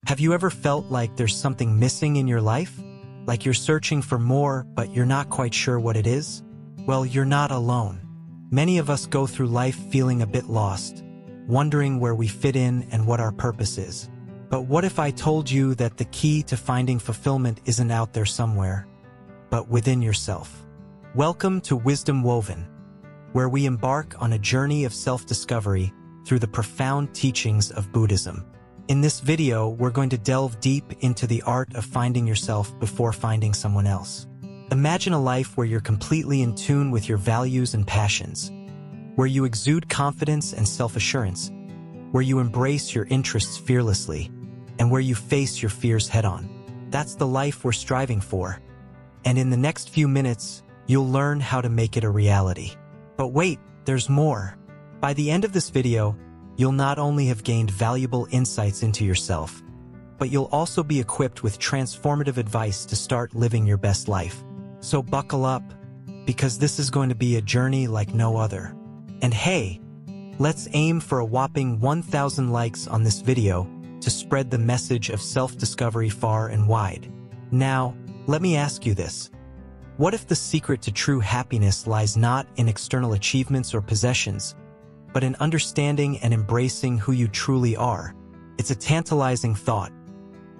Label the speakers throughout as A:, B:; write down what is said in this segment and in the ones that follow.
A: Have you ever felt like there's something missing in your life? Like you're searching for more, but you're not quite sure what it is? Well, you're not alone. Many of us go through life feeling a bit lost, wondering where we fit in and what our purpose is. But what if I told you that the key to finding fulfillment isn't out there somewhere, but within yourself? Welcome to Wisdom Woven, where we embark on a journey of self-discovery through the profound teachings of Buddhism. In this video, we're going to delve deep into the art of finding yourself before finding someone else. Imagine a life where you're completely in tune with your values and passions, where you exude confidence and self-assurance, where you embrace your interests fearlessly, and where you face your fears head-on. That's the life we're striving for. And in the next few minutes, you'll learn how to make it a reality. But wait, there's more. By the end of this video, you'll not only have gained valuable insights into yourself, but you'll also be equipped with transformative advice to start living your best life. So buckle up, because this is going to be a journey like no other. And hey, let's aim for a whopping 1,000 likes on this video to spread the message of self-discovery far and wide. Now, let me ask you this. What if the secret to true happiness lies not in external achievements or possessions, but in understanding and embracing who you truly are? It's a tantalizing thought,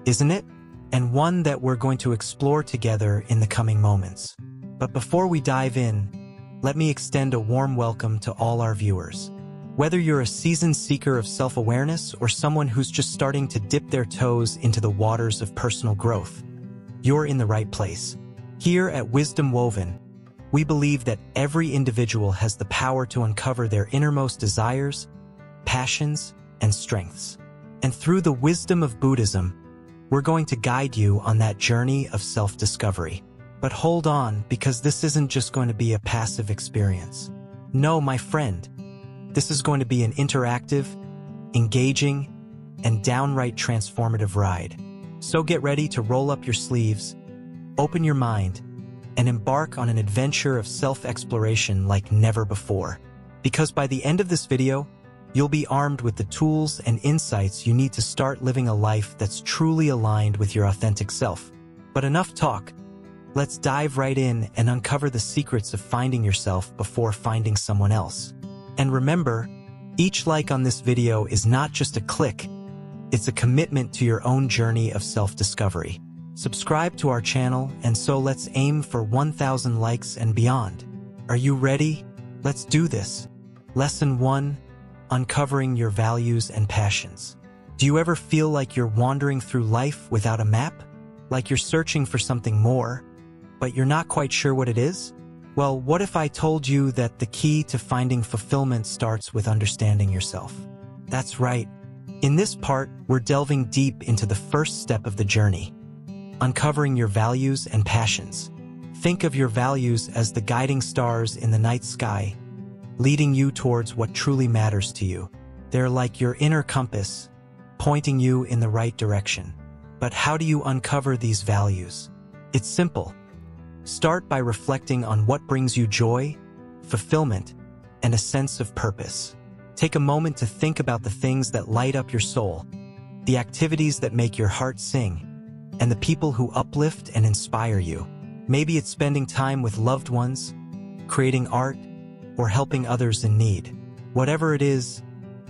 A: isn't it? And one that we're going to explore together in the coming moments. But before we dive in, let me extend a warm welcome to all our viewers. Whether you're a seasoned seeker of self-awareness or someone who's just starting to dip their toes into the waters of personal growth, you're in the right place. Here at Wisdom Woven, we believe that every individual has the power to uncover their innermost desires, passions, and strengths. And through the wisdom of Buddhism, we're going to guide you on that journey of self-discovery. But hold on, because this isn't just going to be a passive experience. No, my friend, this is going to be an interactive, engaging, and downright transformative ride. So get ready to roll up your sleeves, open your mind, and embark on an adventure of self-exploration like never before. Because by the end of this video, you'll be armed with the tools and insights you need to start living a life that's truly aligned with your authentic self. But enough talk. Let's dive right in and uncover the secrets of finding yourself before finding someone else. And remember, each like on this video is not just a click, it's a commitment to your own journey of self-discovery. Subscribe to our channel, and so let's aim for 1,000 likes and beyond. Are you ready? Let's do this. Lesson 1. Uncovering your values and passions. Do you ever feel like you're wandering through life without a map? Like you're searching for something more, but you're not quite sure what it is? Well, what if I told you that the key to finding fulfillment starts with understanding yourself? That's right. In this part, we're delving deep into the first step of the journey. Uncovering your values and passions. Think of your values as the guiding stars in the night sky, leading you towards what truly matters to you. They're like your inner compass, pointing you in the right direction. But how do you uncover these values? It's simple. Start by reflecting on what brings you joy, fulfillment, and a sense of purpose. Take a moment to think about the things that light up your soul, the activities that make your heart sing, and the people who uplift and inspire you. Maybe it's spending time with loved ones, creating art, or helping others in need. Whatever it is,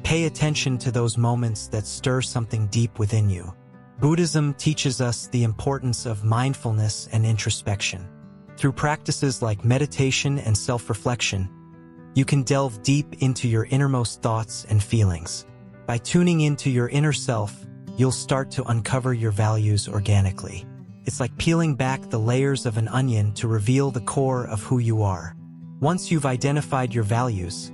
A: pay attention to those moments that stir something deep within you. Buddhism teaches us the importance of mindfulness and introspection. Through practices like meditation and self-reflection, you can delve deep into your innermost thoughts and feelings. By tuning into your inner self, you'll start to uncover your values organically. It's like peeling back the layers of an onion to reveal the core of who you are. Once you've identified your values,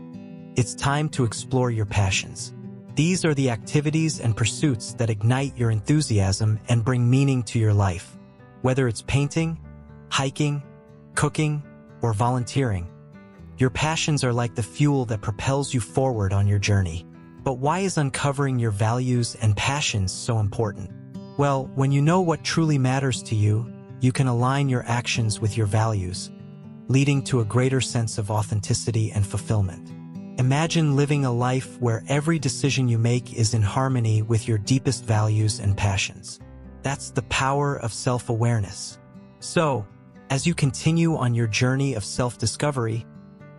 A: it's time to explore your passions. These are the activities and pursuits that ignite your enthusiasm and bring meaning to your life. Whether it's painting, hiking, cooking, or volunteering, your passions are like the fuel that propels you forward on your journey. But why is uncovering your values and passions so important? Well, when you know what truly matters to you, you can align your actions with your values, leading to a greater sense of authenticity and fulfillment. Imagine living a life where every decision you make is in harmony with your deepest values and passions. That's the power of self-awareness. So, as you continue on your journey of self-discovery,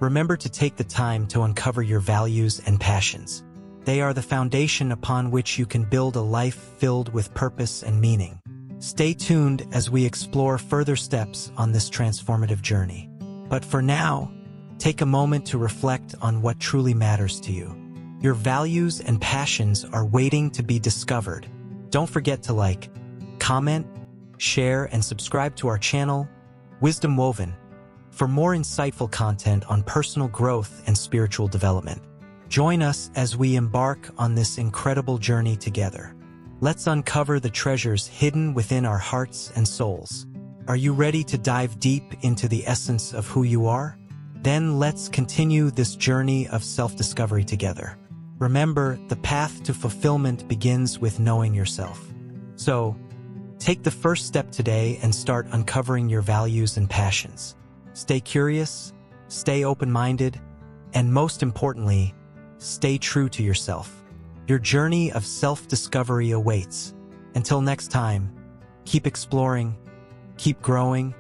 A: remember to take the time to uncover your values and passions. They are the foundation upon which you can build a life filled with purpose and meaning. Stay tuned as we explore further steps on this transformative journey. But for now, take a moment to reflect on what truly matters to you. Your values and passions are waiting to be discovered. Don't forget to like, comment, share, and subscribe to our channel, Wisdom Woven, for more insightful content on personal growth and spiritual development. Join us as we embark on this incredible journey together. Let's uncover the treasures hidden within our hearts and souls. Are you ready to dive deep into the essence of who you are? Then let's continue this journey of self-discovery together. Remember, the path to fulfillment begins with knowing yourself. So, take the first step today and start uncovering your values and passions. Stay curious, stay open-minded, and most importantly, stay true to yourself. Your journey of self-discovery awaits. Until next time, keep exploring, keep growing,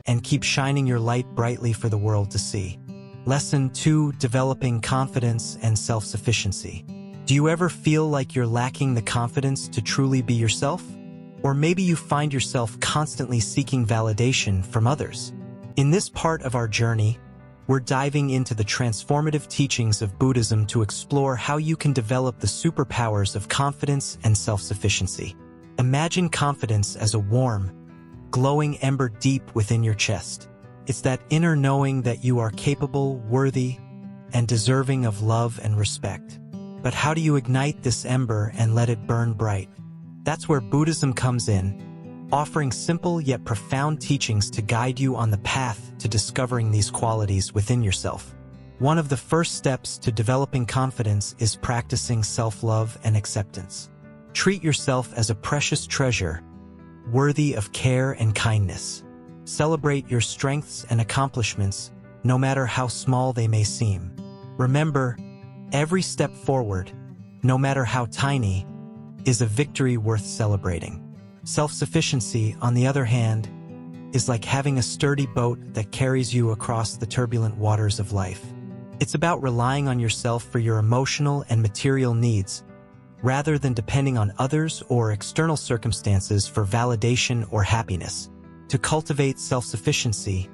A: and keep shining your light brightly for the world to see. Lesson 2: Developing Confidence and Self-Sufficiency. Do you ever feel like you're lacking the confidence to truly be yourself? Or maybe you find yourself constantly seeking validation from others. In this part of our journey, we're diving into the transformative teachings of Buddhism to explore how you can develop the superpowers of confidence and self-sufficiency. Imagine confidence as a warm, glowing ember deep within your chest. It's that inner knowing that you are capable, worthy, and deserving of love and respect. But how do you ignite this ember and let it burn bright? That's where Buddhism comes in, offering simple yet profound teachings to guide you on the path to discovering these qualities within yourself. One of the first steps to developing confidence is practicing self-love and acceptance. Treat yourself as a precious treasure, worthy of care and kindness. Celebrate your strengths and accomplishments, no matter how small they may seem. Remember, every step forward, no matter how tiny, is a victory worth celebrating. Self-sufficiency, on the other hand, is like having a sturdy boat that carries you across the turbulent waters of life. It's about relying on yourself for your emotional and material needs, rather than depending on others or external circumstances for validation or happiness. To cultivate self-sufficiency,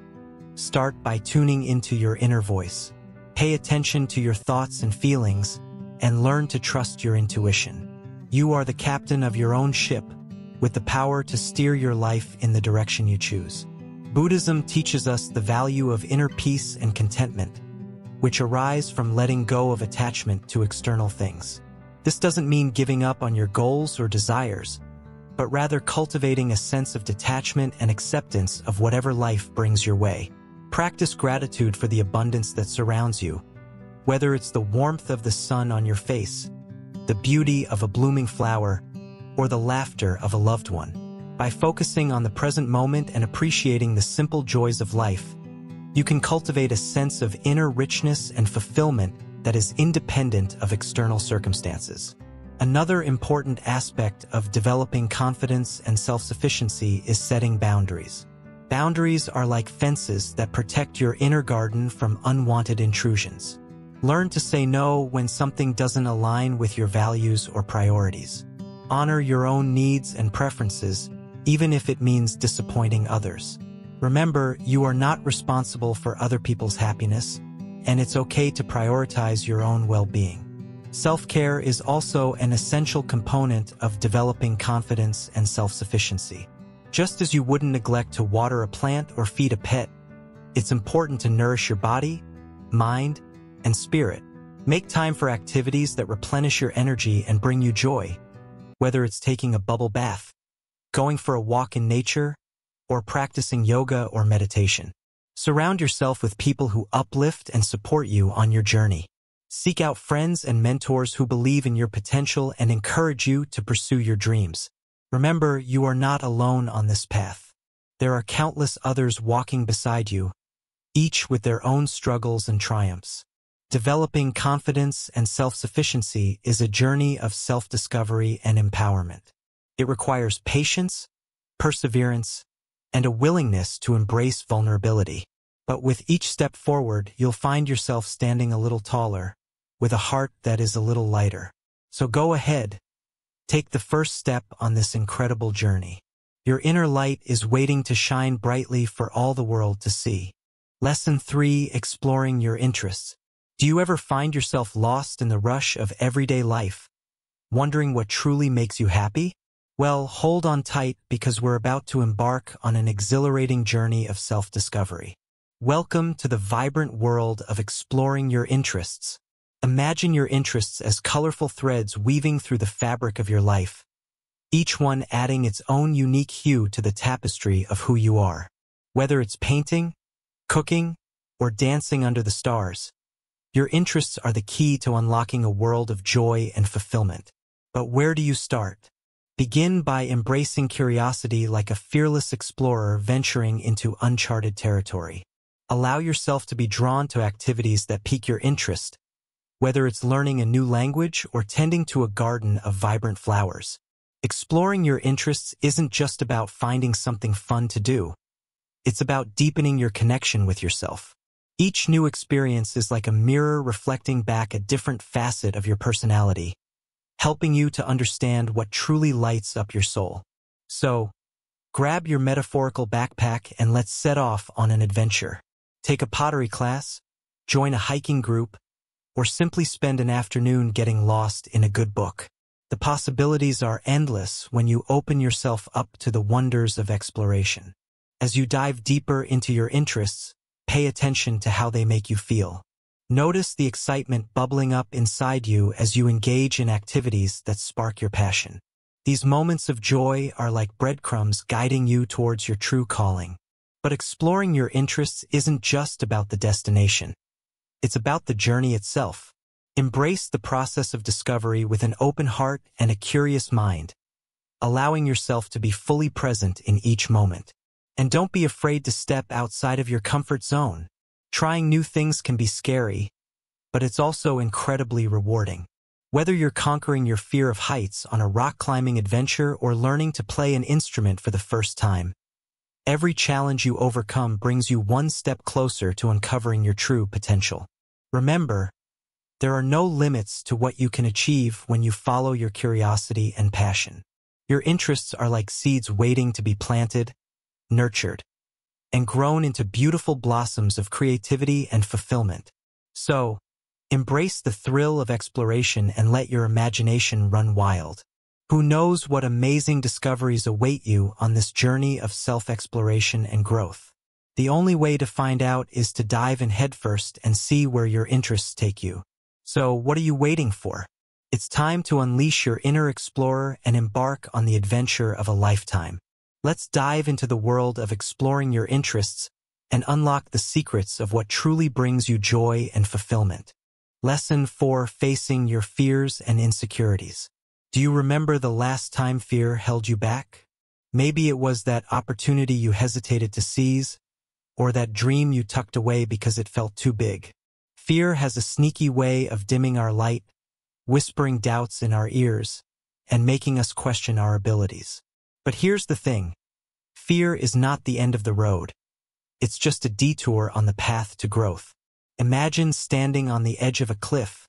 A: start by tuning into your inner voice. Pay attention to your thoughts and feelings, and learn to trust your intuition. You are the captain of your own ship, with the power to steer your life in the direction you choose. Buddhism teaches us the value of inner peace and contentment, which arise from letting go of attachment to external things. This doesn't mean giving up on your goals or desires, but rather cultivating a sense of detachment and acceptance of whatever life brings your way. Practice gratitude for the abundance that surrounds you, whether it's the warmth of the sun on your face, the beauty of a blooming flower, or the laughter of a loved one. By focusing on the present moment and appreciating the simple joys of life, you can cultivate a sense of inner richness and fulfillment that is independent of external circumstances. Another important aspect of developing confidence and self-sufficiency is setting boundaries. Boundaries are like fences that protect your inner garden from unwanted intrusions. Learn to say no when something doesn't align with your values or priorities. Honor your own needs and preferences, even if it means disappointing others. Remember, you are not responsible for other people's happiness, and it's okay to prioritize your own well-being. Self-care is also an essential component of developing confidence and self-sufficiency. Just as you wouldn't neglect to water a plant or feed a pet, it's important to nourish your body, mind, and spirit. Make time for activities that replenish your energy and bring you joy, whether it's taking a bubble bath, going for a walk in nature, or practicing yoga or meditation. Surround yourself with people who uplift and support you on your journey. Seek out friends and mentors who believe in your potential and encourage you to pursue your dreams. Remember, you are not alone on this path. There are countless others walking beside you, each with their own struggles and triumphs. Developing confidence and self-sufficiency is a journey of self-discovery and empowerment. It requires patience, perseverance, and a willingness to embrace vulnerability. But with each step forward, you'll find yourself standing a little taller, with a heart that is a little lighter. So go ahead, take the first step on this incredible journey. Your inner light is waiting to shine brightly for all the world to see. Lesson 3: Exploring your interests. Do you ever find yourself lost in the rush of everyday life, wondering what truly makes you happy? Well, hold on tight because we're about to embark on an exhilarating journey of self-discovery. Welcome to the vibrant world of exploring your interests. Imagine your interests as colorful threads weaving through the fabric of your life, each one adding its own unique hue to the tapestry of who you are. Whether it's painting, cooking, or dancing under the stars, your interests are the key to unlocking a world of joy and fulfillment. But where do you start? Begin by embracing curiosity like a fearless explorer venturing into uncharted territory. Allow yourself to be drawn to activities that pique your interest, whether it's learning a new language or tending to a garden of vibrant flowers. Exploring your interests isn't just about finding something fun to do. It's about deepening your connection with yourself. Each new experience is like a mirror reflecting back a different facet of your personality, helping you to understand what truly lights up your soul. So, grab your metaphorical backpack and let's set off on an adventure. Take a pottery class, join a hiking group, or simply spend an afternoon getting lost in a good book. The possibilities are endless when you open yourself up to the wonders of exploration. As you dive deeper into your interests, pay attention to how they make you feel. Notice the excitement bubbling up inside you as you engage in activities that spark your passion. These moments of joy are like breadcrumbs guiding you towards your true calling. But exploring your interests isn't just about the destination. It's about the journey itself. Embrace the process of discovery with an open heart and a curious mind, allowing yourself to be fully present in each moment. And don't be afraid to step outside of your comfort zone. Trying new things can be scary, but it's also incredibly rewarding. Whether you're conquering your fear of heights on a rock-climbing adventure or learning to play an instrument for the first time, every challenge you overcome brings you one step closer to uncovering your true potential. Remember, there are no limits to what you can achieve when you follow your curiosity and passion. Your interests are like seeds waiting to be planted, nurtured, and grown into beautiful blossoms of creativity and fulfillment. So, embrace the thrill of exploration and let your imagination run wild. Who knows what amazing discoveries await you on this journey of self-exploration and growth? The only way to find out is to dive in headfirst and see where your interests take you. So, what are you waiting for? It's time to unleash your inner explorer and embark on the adventure of a lifetime. Let's dive into the world of exploring your interests and unlock the secrets of what truly brings you joy and fulfillment. Lesson 4: Facing your fears and insecurities. Do you remember the last time fear held you back? Maybe it was that opportunity you hesitated to seize, or that dream you tucked away because it felt too big. Fear has a sneaky way of dimming our light, whispering doubts in our ears, and making us question our abilities. But here's the thing. Fear is not the end of the road. It's just a detour on the path to growth. Imagine standing on the edge of a cliff,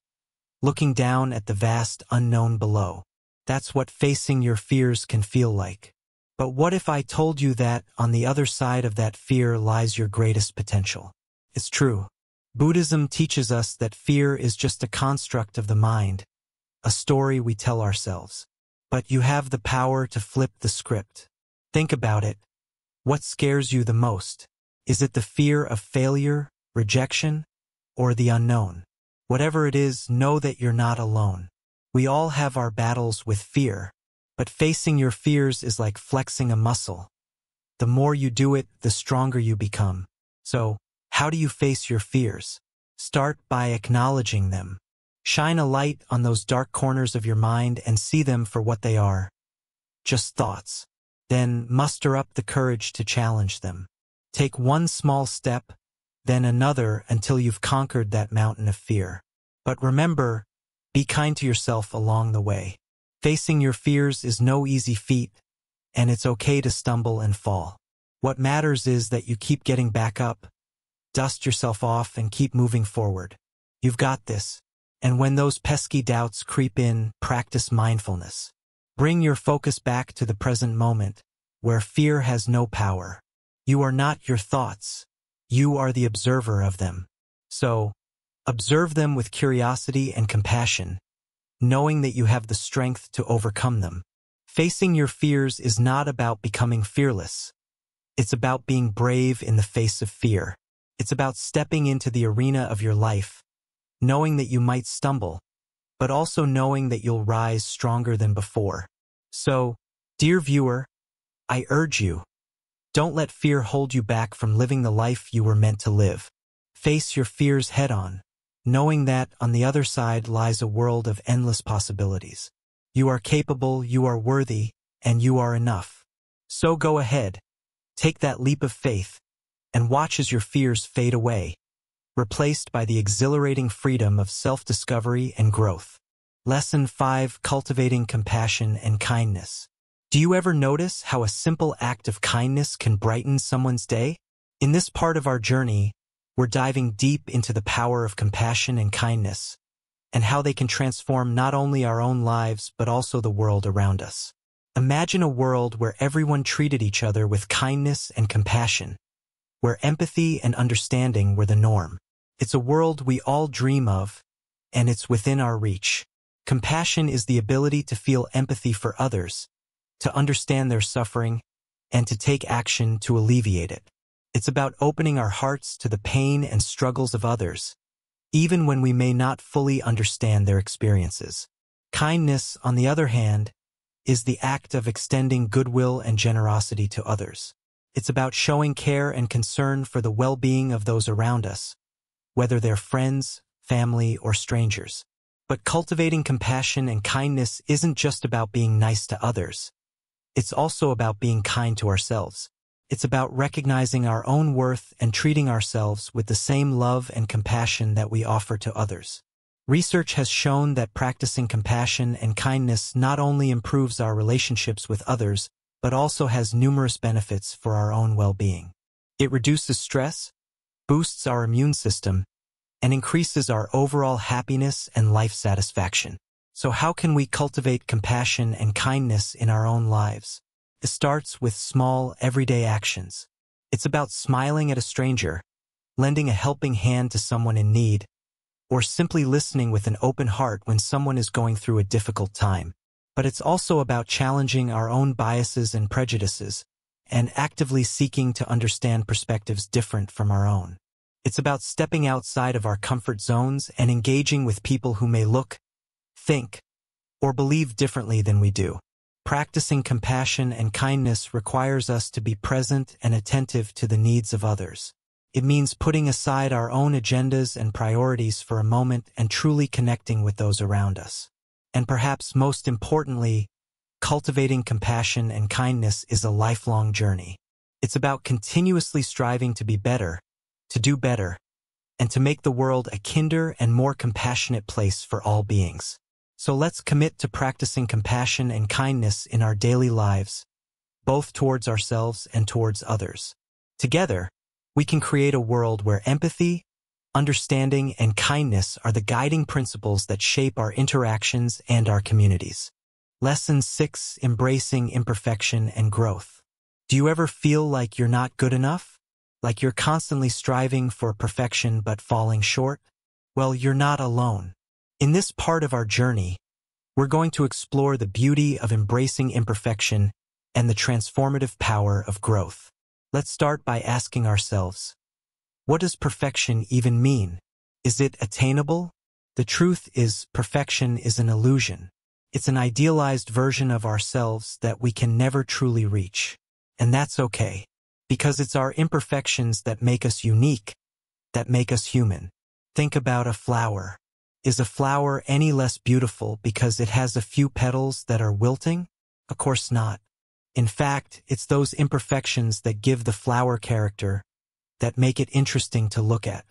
A: looking down at the vast unknown below. That's what facing your fears can feel like. But what if I told you that on the other side of that fear lies your greatest potential? It's true. Buddhism teaches us that fear is just a construct of the mind, a story we tell ourselves. But you have the power to flip the script. Think about it. What scares you the most? Is it the fear of failure, rejection, or the unknown? Whatever it is, know that you're not alone. We all have our battles with fear, but facing your fears is like flexing a muscle. The more you do it, the stronger you become. So, how do you face your fears? Start by acknowledging them. Shine a light on those dark corners of your mind and see them for what they are. Just thoughts. Then muster up the courage to challenge them. Take one small step, then another until you've conquered that mountain of fear. But remember, be kind to yourself along the way. Facing your fears is no easy feat, and it's okay to stumble and fall. What matters is that you keep getting back up, dust yourself off, and keep moving forward. You've got this. And when those pesky doubts creep in, practice mindfulness. Bring your focus back to the present moment, where fear has no power. You are not your thoughts. You are the observer of them. So, observe them with curiosity and compassion, knowing that you have the strength to overcome them. Facing your fears is not about becoming fearless. It's about being brave in the face of fear. It's about stepping into the arena of your life, knowing that you might stumble, but also knowing that you'll rise stronger than before. So, dear viewer, I urge you, don't let fear hold you back from living the life you were meant to live. Face your fears head-on, knowing that on the other side lies a world of endless possibilities. You are capable, you are worthy, and you are enough. So go ahead, take that leap of faith, and watch as your fears fade away, replaced by the exhilarating freedom of self-discovery and growth. Lesson 5: Cultivating Compassion and Kindness. Do you ever notice how a simple act of kindness can brighten someone's day? In this part of our journey, we're diving deep into the power of compassion and kindness, and how they can transform not only our own lives but also the world around us. Imagine a world where everyone treated each other with kindness and compassion, where empathy and understanding were the norm. It's a world we all dream of, and it's within our reach. Compassion is the ability to feel empathy for others, to understand their suffering, and to take action to alleviate it. It's about opening our hearts to the pain and struggles of others, even when we may not fully understand their experiences. Kindness, on the other hand, is the act of extending goodwill and generosity to others. It's about showing care and concern for the well-being of those around us, whether they're friends, family, or strangers. But cultivating compassion and kindness isn't just about being nice to others. It's also about being kind to ourselves. It's about recognizing our own worth and treating ourselves with the same love and compassion that we offer to others. Research has shown that practicing compassion and kindness not only improves our relationships with others, but also has numerous benefits for our own well-being. It reduces stress, boosts our immune system, and increases our overall happiness and life satisfaction. So how can we cultivate compassion and kindness in our own lives? It starts with small, everyday actions. It's about smiling at a stranger, lending a helping hand to someone in need, or simply listening with an open heart when someone is going through a difficult time. But it's also about challenging our own biases and prejudices, and actively seeking to understand perspectives different from our own. It's about stepping outside of our comfort zones and engaging with people who may look, think, or believe differently than we do. Practicing compassion and kindness requires us to be present and attentive to the needs of others. It means putting aside our own agendas and priorities for a moment and truly connecting with those around us. And perhaps most importantly, cultivating compassion and kindness is a lifelong journey. It's about continuously striving to be better, to do better, and to make the world a kinder and more compassionate place for all beings. So let's commit to practicing compassion and kindness in our daily lives, both towards ourselves and towards others. Together, we can create a world where empathy, understanding, and kindness are the guiding principles that shape our interactions and our communities. Lesson 6: Embracing Imperfection and Growth. Do you ever feel like you're not good enough? Like you're constantly striving for perfection but falling short? Well, you're not alone. In this part of our journey, we're going to explore the beauty of embracing imperfection and the transformative power of growth. Let's start by asking ourselves, what does perfection even mean? Is it attainable? The truth is, perfection is an illusion. It's an idealized version of ourselves that we can never truly reach. And that's okay, because it's our imperfections that make us unique, that make us human. Think about a flower. Is a flower any less beautiful because it has a few petals that are wilting? Of course not. In fact, it's those imperfections that give the flower character, that make it interesting to look at.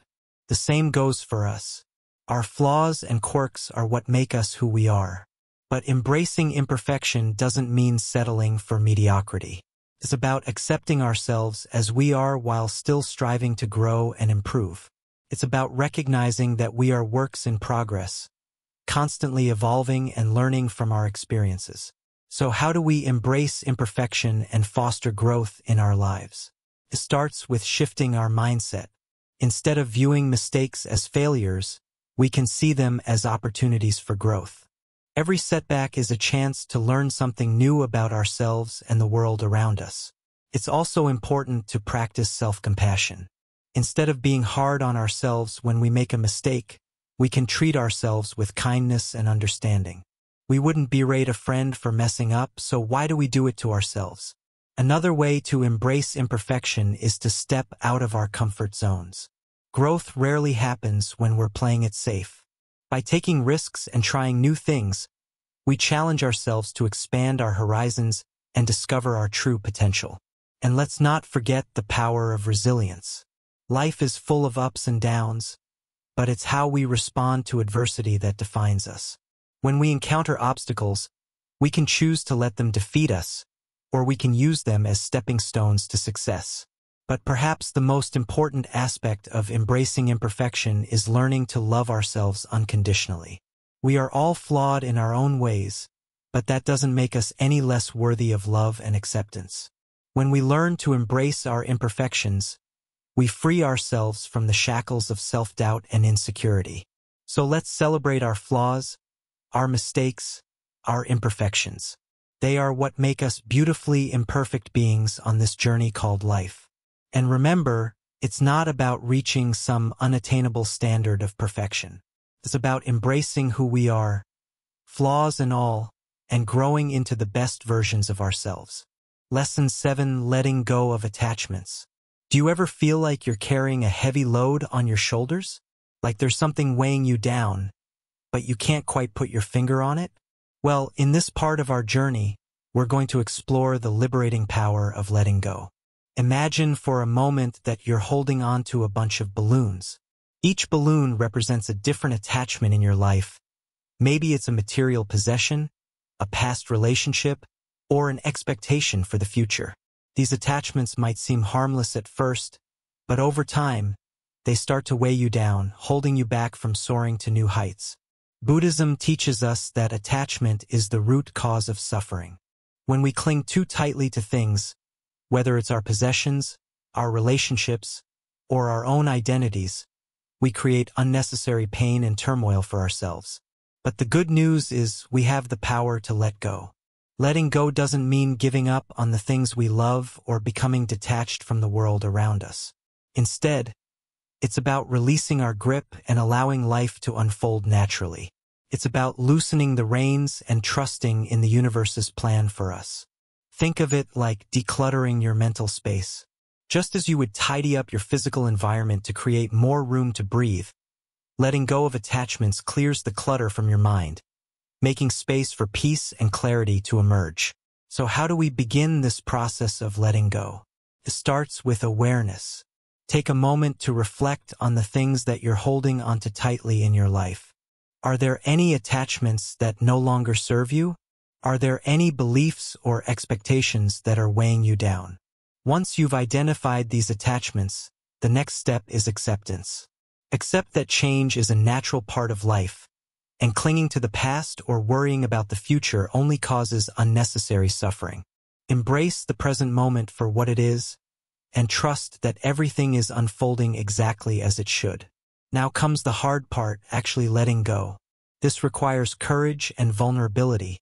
A: The same goes for us. Our flaws and quirks are what make us who we are. But embracing imperfection doesn't mean settling for mediocrity. It's about accepting ourselves as we are while still striving to grow and improve. It's about recognizing that we are works in progress, constantly evolving and learning from our experiences. So how do we embrace imperfection and foster growth in our lives? It starts with shifting our mindset. Instead of viewing mistakes as failures, we can see them as opportunities for growth. Every setback is a chance to learn something new about ourselves and the world around us. It's also important to practice self-compassion. Instead of being hard on ourselves when we make a mistake, we can treat ourselves with kindness and understanding. We wouldn't berate a friend for messing up, so why do we do it to ourselves? Another way to embrace imperfection is to step out of our comfort zones. Growth rarely happens when we're playing it safe. By taking risks and trying new things, we challenge ourselves to expand our horizons and discover our true potential. And let's not forget the power of resilience. Life is full of ups and downs, but it's how we respond to adversity that defines us. When we encounter obstacles, we can choose to let them defeat us, or we can use them as stepping stones to success. But perhaps the most important aspect of embracing imperfection is learning to love ourselves unconditionally. We are all flawed in our own ways, but that doesn't make us any less worthy of love and acceptance. When we learn to embrace our imperfections, we free ourselves from the shackles of self-doubt and insecurity. So let's celebrate our flaws, our mistakes, our imperfections. They are what make us beautifully imperfect beings on this journey called life. And remember, it's not about reaching some unattainable standard of perfection. It's about embracing who we are, flaws and all, and growing into the best versions of ourselves. Lesson 7: Letting go of attachments. Do you ever feel like you're carrying a heavy load on your shoulders? Like there's something weighing you down, but you can't quite put your finger on it? Well, in this part of our journey, we're going to explore the liberating power of letting go. Imagine for a moment that you're holding on to a bunch of balloons. Each balloon represents a different attachment in your life. Maybe it's a material possession, a past relationship, or an expectation for the future. These attachments might seem harmless at first, but over time, they start to weigh you down, holding you back from soaring to new heights. Buddhism teaches us that attachment is the root cause of suffering. When we cling too tightly to things, whether it's our possessions, our relationships, or our own identities, we create unnecessary pain and turmoil for ourselves. But the good news is we have the power to let go. Letting go doesn't mean giving up on the things we love or becoming detached from the world around us. Instead, it's about releasing our grip and allowing life to unfold naturally. It's about loosening the reins and trusting in the universe's plan for us. Think of it like decluttering your mental space. Just as you would tidy up your physical environment to create more room to breathe, letting go of attachments clears the clutter from your mind, making space for peace and clarity to emerge. So how do we begin this process of letting go? It starts with awareness. Take a moment to reflect on the things that you're holding onto tightly in your life. Are there any attachments that no longer serve you? Are there any beliefs or expectations that are weighing you down? Once you've identified these attachments, the next step is acceptance. Accept that change is a natural part of life, and clinging to the past or worrying about the future only causes unnecessary suffering. Embrace the present moment for what it is, and trust that everything is unfolding exactly as it should. Now comes the hard part, actually letting go. This requires courage and vulnerability,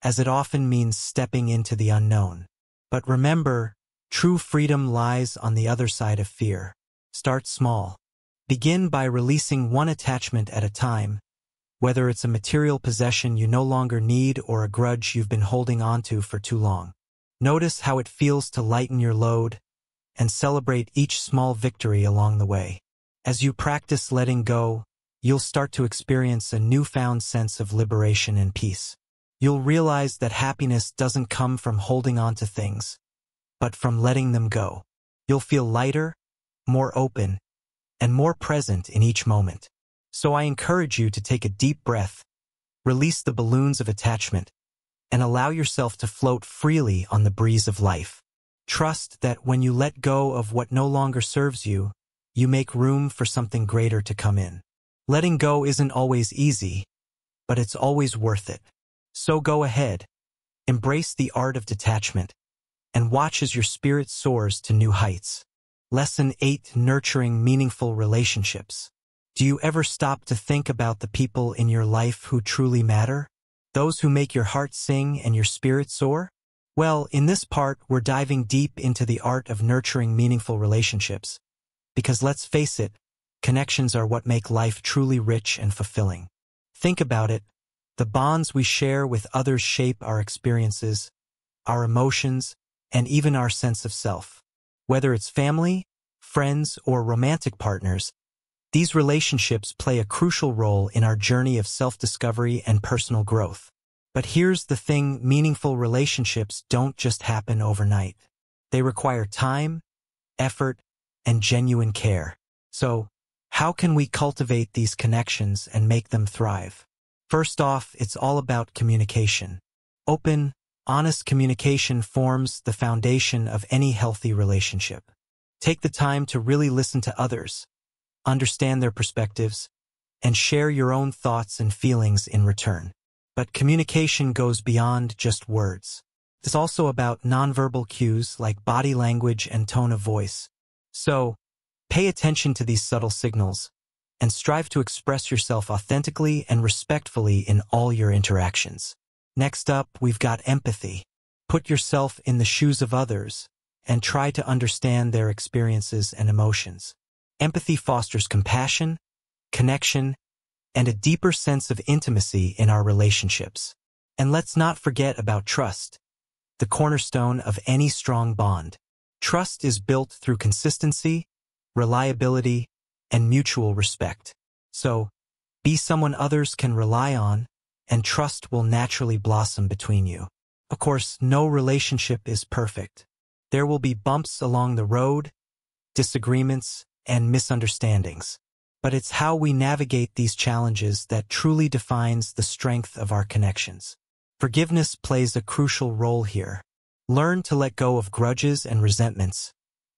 A: as it often means stepping into the unknown. But remember, true freedom lies on the other side of fear. Start small. Begin by releasing one attachment at a time, whether it's a material possession you no longer need or a grudge you've been holding onto for too long. Notice how it feels to lighten your load, and celebrate each small victory along the way. As you practice letting go, you'll start to experience a newfound sense of liberation and peace. You'll realize that happiness doesn't come from holding on to things, but from letting them go. You'll feel lighter, more open, and more present in each moment. So I encourage you to take a deep breath, release the balloons of attachment, and allow yourself to float freely on the breeze of life. Trust that when you let go of what no longer serves you, you make room for something greater to come in. Letting go isn't always easy, but it's always worth it. So go ahead, embrace the art of detachment, and watch as your spirit soars to new heights. Lesson 8: Nurturing meaningful relationships. Do you ever stop to think about the people in your life who truly matter? Those who make your heart sing and your spirit soar? Well, in this part, we're diving deep into the art of nurturing meaningful relationships. Because let's face it, connections are what make life truly rich and fulfilling. Think about it. The bonds we share with others shape our experiences, our emotions, and even our sense of self. Whether it's family, friends, or romantic partners, these relationships play a crucial role in our journey of self-discovery and personal growth. But here's the thing: meaningful relationships don't just happen overnight. They require time, effort, and genuine care. So, how can we cultivate these connections and make them thrive? First off, it's all about communication. Open, honest communication forms the foundation of any healthy relationship. Take the time to really listen to others, understand their perspectives, and share your own thoughts and feelings in return. But communication goes beyond just words. It's also about nonverbal cues like body language and tone of voice. So, pay attention to these subtle signals and strive to express yourself authentically and respectfully in all your interactions. Next up, we've got empathy. Put yourself in the shoes of others and try to understand their experiences and emotions. Empathy fosters compassion, connection, and a deeper sense of intimacy in our relationships. And let's not forget about trust, the cornerstone of any strong bond. Trust is built through consistency, reliability, and mutual respect. So, be someone others can rely on, and trust will naturally blossom between you. Of course, no relationship is perfect. There will be bumps along the road, disagreements, and misunderstandings. But it's how we navigate these challenges that truly defines the strength of our connections. Forgiveness plays a crucial role here. Learn to let go of grudges and resentments,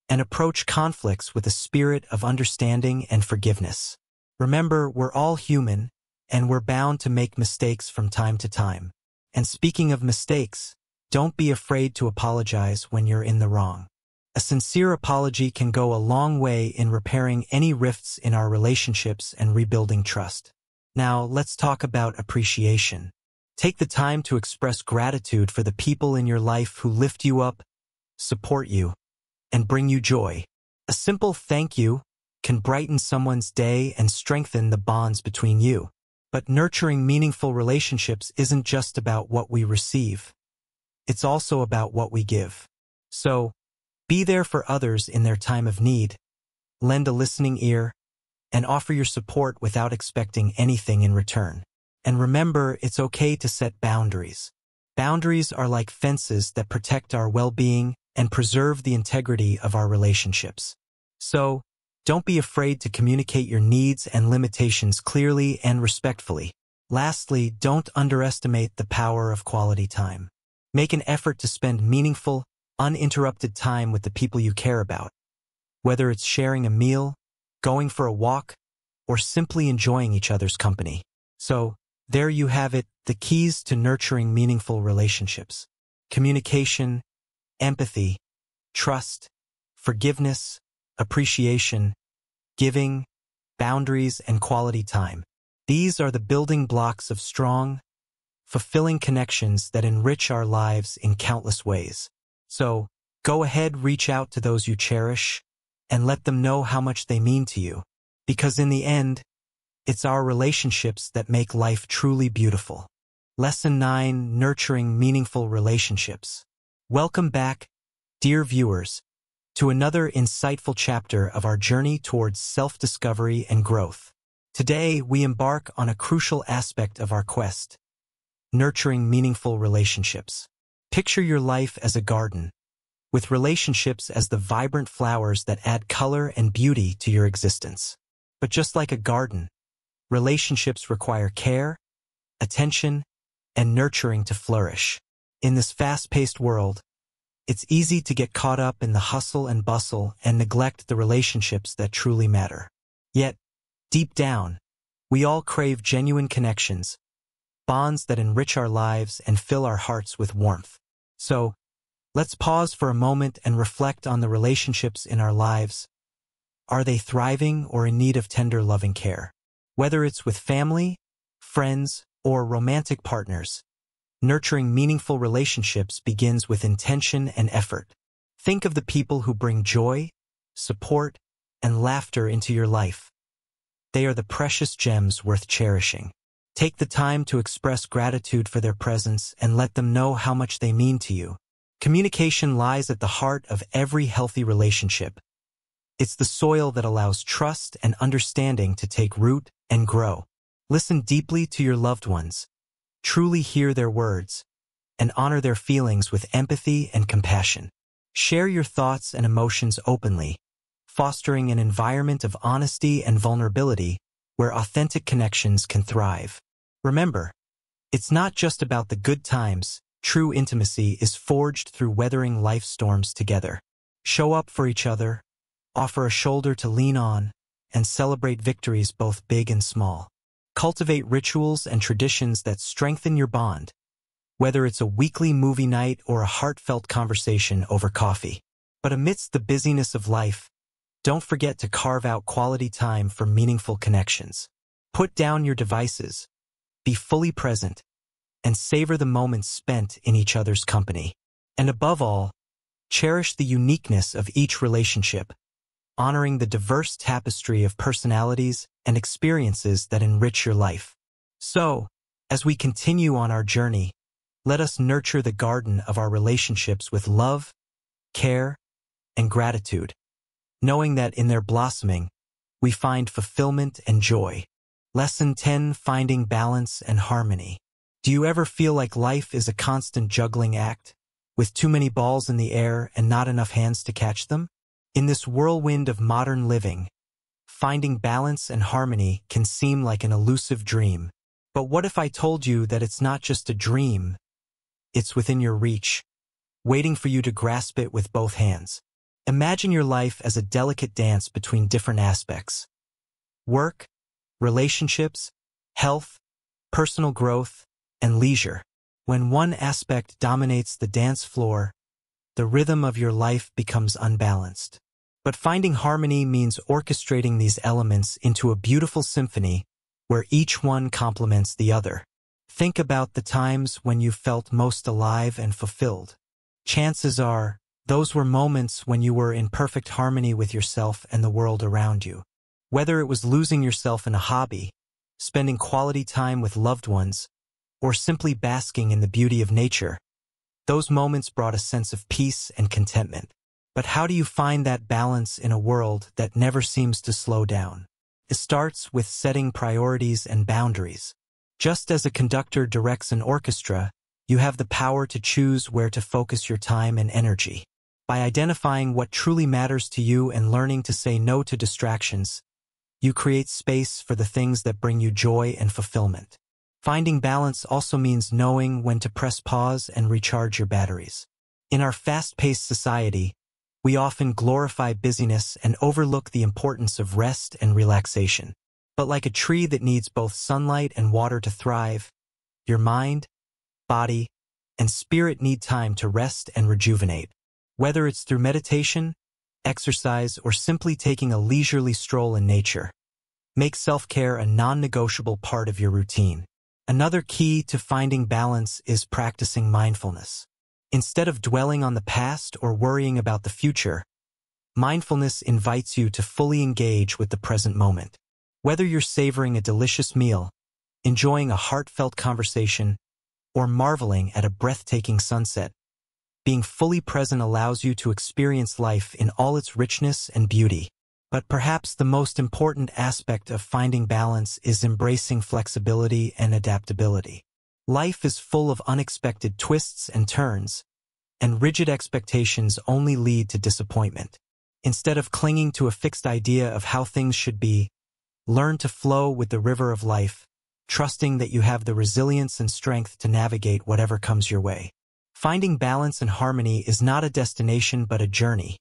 A: and approach conflicts with a spirit of understanding and forgiveness. Remember, we're all human, and we're bound to make mistakes from time to time. And speaking of mistakes, don't be afraid to apologize when you're in the wrong. A sincere apology can go a long way in repairing any rifts in our relationships and rebuilding trust. Now, let's talk about appreciation. Take the time to express gratitude for the people in your life who lift you up, support you, and bring you joy. A simple thank you can brighten someone's day and strengthen the bonds between you. But nurturing meaningful relationships isn't just about what we receive. It's also about what we give. So, be there for others in their time of need, lend a listening ear, and offer your support without expecting anything in return. And remember, it's okay to set boundaries. Boundaries are like fences that protect our well-being and preserve the integrity of our relationships. So, don't be afraid to communicate your needs and limitations clearly and respectfully. Lastly, don't underestimate the power of quality time. Make an effort to spend meaningful, uninterrupted time with the people you care about. Whether it's sharing a meal, going for a walk, or simply enjoying each other's company. So, there you have it, the keys to nurturing meaningful relationships. Communication, empathy, trust, forgiveness, appreciation, giving, boundaries, and quality time. These are the building blocks of strong, fulfilling connections that enrich our lives in countless ways. So, go ahead, reach out to those you cherish, and let them know how much they mean to you. Because in the end, it's our relationships that make life truly beautiful. Lesson 9: Nurturing meaningful relationships. Welcome back, dear viewers, to another insightful chapter of our journey towards self-discovery and growth. Today, we embark on a crucial aspect of our quest: nurturing meaningful relationships. Picture your life as a garden, with relationships as the vibrant flowers that add color and beauty to your existence. But just like a garden, relationships require care, attention, and nurturing to flourish. In this fast-paced world, it's easy to get caught up in the hustle and bustle and neglect the relationships that truly matter. Yet, deep down, we all crave genuine connections, bonds that enrich our lives and fill our hearts with warmth. So, let's pause for a moment and reflect on the relationships in our lives. Are they thriving or in need of tender, loving care? Whether it's with family, friends, or romantic partners, nurturing meaningful relationships begins with intention and effort. Think of the people who bring joy, support, and laughter into your life. They are the precious gems worth cherishing. Take the time to express gratitude for their presence and let them know how much they mean to you. Communication lies at the heart of every healthy relationship. It's the soil that allows trust and understanding to take root and grow. Listen deeply to your loved ones, truly hear their words, and honor their feelings with empathy and compassion. Share your thoughts and emotions openly, fostering an environment of honesty and vulnerability where authentic connections can thrive. Remember, it's not just about the good times. True intimacy is forged through weathering life's storms together. Show up for each other, offer a shoulder to lean on, and celebrate victories both big and small. Cultivate rituals and traditions that strengthen your bond, whether it's a weekly movie night or a heartfelt conversation over coffee. But amidst the busyness of life, don't forget to carve out quality time for meaningful connections. Put down your devices, be fully present, and savor the moments spent in each other's company. And above all, cherish the uniqueness of each relationship, honoring the diverse tapestry of personalities and experiences that enrich your life. So, as we continue on our journey, let us nurture the garden of our relationships with love, care, and gratitude, knowing that in their blossoming, we find fulfillment and joy. Lesson 10: Finding Balance and Harmony. Do you ever feel like life is a constant juggling act, with too many balls in the air and not enough hands to catch them? In this whirlwind of modern living, finding balance and harmony can seem like an elusive dream. But what if I told you that it's not just a dream, it's within your reach, waiting for you to grasp it with both hands? Imagine your life as a delicate dance between different aspects: work, relationships, health, personal growth, and leisure. When one aspect dominates the dance floor, the rhythm of your life becomes unbalanced. But finding harmony means orchestrating these elements into a beautiful symphony where each one complements the other. Think about the times when you felt most alive and fulfilled. Chances are, those were moments when you were in perfect harmony with yourself and the world around you. Whether it was losing yourself in a hobby, spending quality time with loved ones, or simply basking in the beauty of nature, those moments brought a sense of peace and contentment. But how do you find that balance in a world that never seems to slow down? It starts with setting priorities and boundaries. Just as a conductor directs an orchestra, you have the power to choose where to focus your time and energy. By identifying what truly matters to you and learning to say no to distractions, you create space for the things that bring you joy and fulfillment. Finding balance also means knowing when to press pause and recharge your batteries. In our fast-paced society, we often glorify busyness and overlook the importance of rest and relaxation. But like a tree that needs both sunlight and water to thrive, your mind, body, and spirit need time to rest and rejuvenate. Whether it's through meditation, exercise, or simply taking a leisurely stroll in nature, make self-care a non-negotiable part of your routine. Another key to finding balance is practicing mindfulness. Instead of dwelling on the past or worrying about the future, mindfulness invites you to fully engage with the present moment. Whether you're savoring a delicious meal, enjoying a heartfelt conversation, or marveling at a breathtaking sunset, being fully present allows you to experience life in all its richness and beauty. But perhaps the most important aspect of finding balance is embracing flexibility and adaptability. Life is full of unexpected twists and turns, and rigid expectations only lead to disappointment. Instead of clinging to a fixed idea of how things should be, learn to flow with the river of life, trusting that you have the resilience and strength to navigate whatever comes your way. Finding balance and harmony is not a destination but a journey,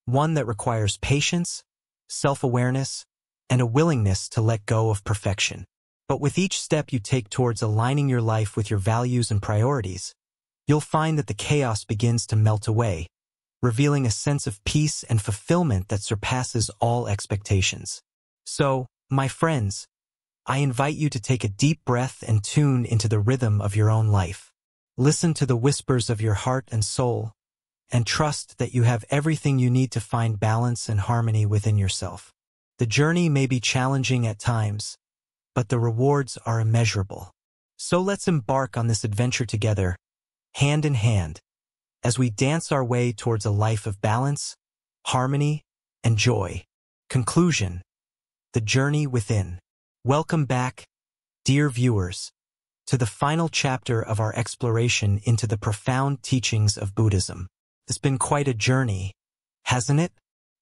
A: one that requires patience, self-awareness, and a willingness to let go of perfection. But with each step you take towards aligning your life with your values and priorities, you'll find that the chaos begins to melt away, revealing a sense of peace and fulfillment that surpasses all expectations. So, my friends, I invite you to take a deep breath and tune into the rhythm of your own life. Listen to the whispers of your heart and soul, and trust that you have everything you need to find balance and harmony within yourself. The journey may be challenging at times, but the rewards are immeasurable. So let's embark on this adventure together, hand in hand, as we dance our way towards a life of balance, harmony, and joy. Conclusion: the journey within. Welcome back, dear viewers, to the final chapter of our exploration into the profound teachings of Buddhism. It's been quite a journey, hasn't it?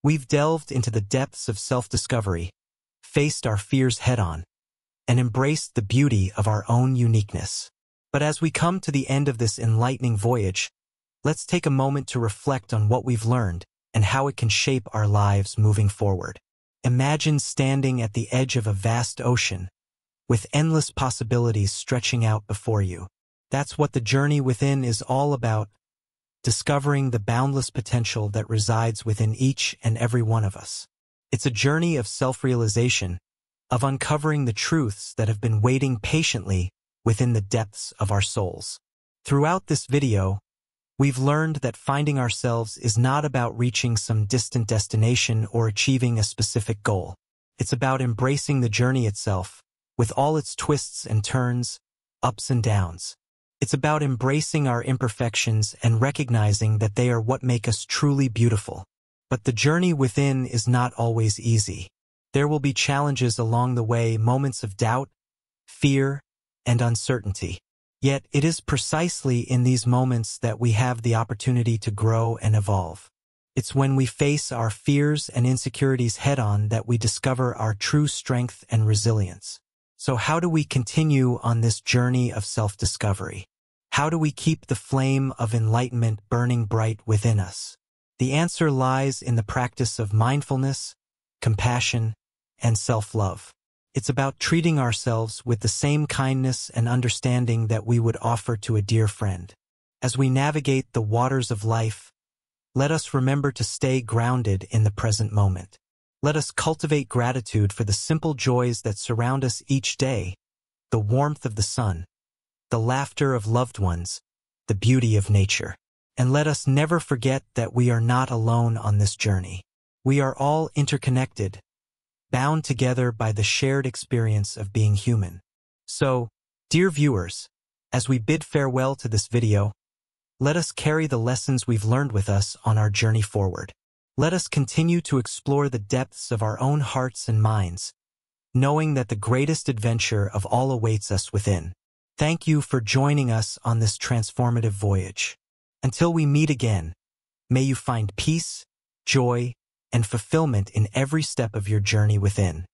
A: We've delved into the depths of self-discovery, faced our fears head-on, and embraced the beauty of our own uniqueness. But as we come to the end of this enlightening voyage, let's take a moment to reflect on what we've learned and how it can shape our lives moving forward. Imagine standing at the edge of a vast ocean, with endless possibilities stretching out before you. That's what the journey within is all about, discovering the boundless potential that resides within each and every one of us. It's a journey of self-realization, of uncovering the truths that have been waiting patiently within the depths of our souls. Throughout this video, we've learned that finding ourselves is not about reaching some distant destination or achieving a specific goal. It's about embracing the journey itself, with all its twists and turns, ups and downs. It's about embracing our imperfections and recognizing that they are what make us truly beautiful. But the journey within is not always easy. There will be challenges along the way, moments of doubt, fear, and uncertainty. Yet it is precisely in these moments that we have the opportunity to grow and evolve. It's when we face our fears and insecurities head-on that we discover our true strength and resilience. So how do we continue on this journey of self-discovery? How do we keep the flame of enlightenment burning bright within us? The answer lies in the practice of mindfulness, compassion, and self-love. It's about treating ourselves with the same kindness and understanding that we would offer to a dear friend. As we navigate the waters of life, let us remember to stay grounded in the present moment. Let us cultivate gratitude for the simple joys that surround us each day, the warmth of the sun, the laughter of loved ones, the beauty of nature. And let us never forget that we are not alone on this journey. We are all interconnected, bound together by the shared experience of being human. So, dear viewers, as we bid farewell to this video, let us carry the lessons we've learned with us on our journey forward. Let us continue to explore the depths of our own hearts and minds, knowing that the greatest adventure of all awaits us within. Thank you for joining us on this transformative voyage. Until we meet again, may you find peace, joy, and fulfillment in every step of your journey within.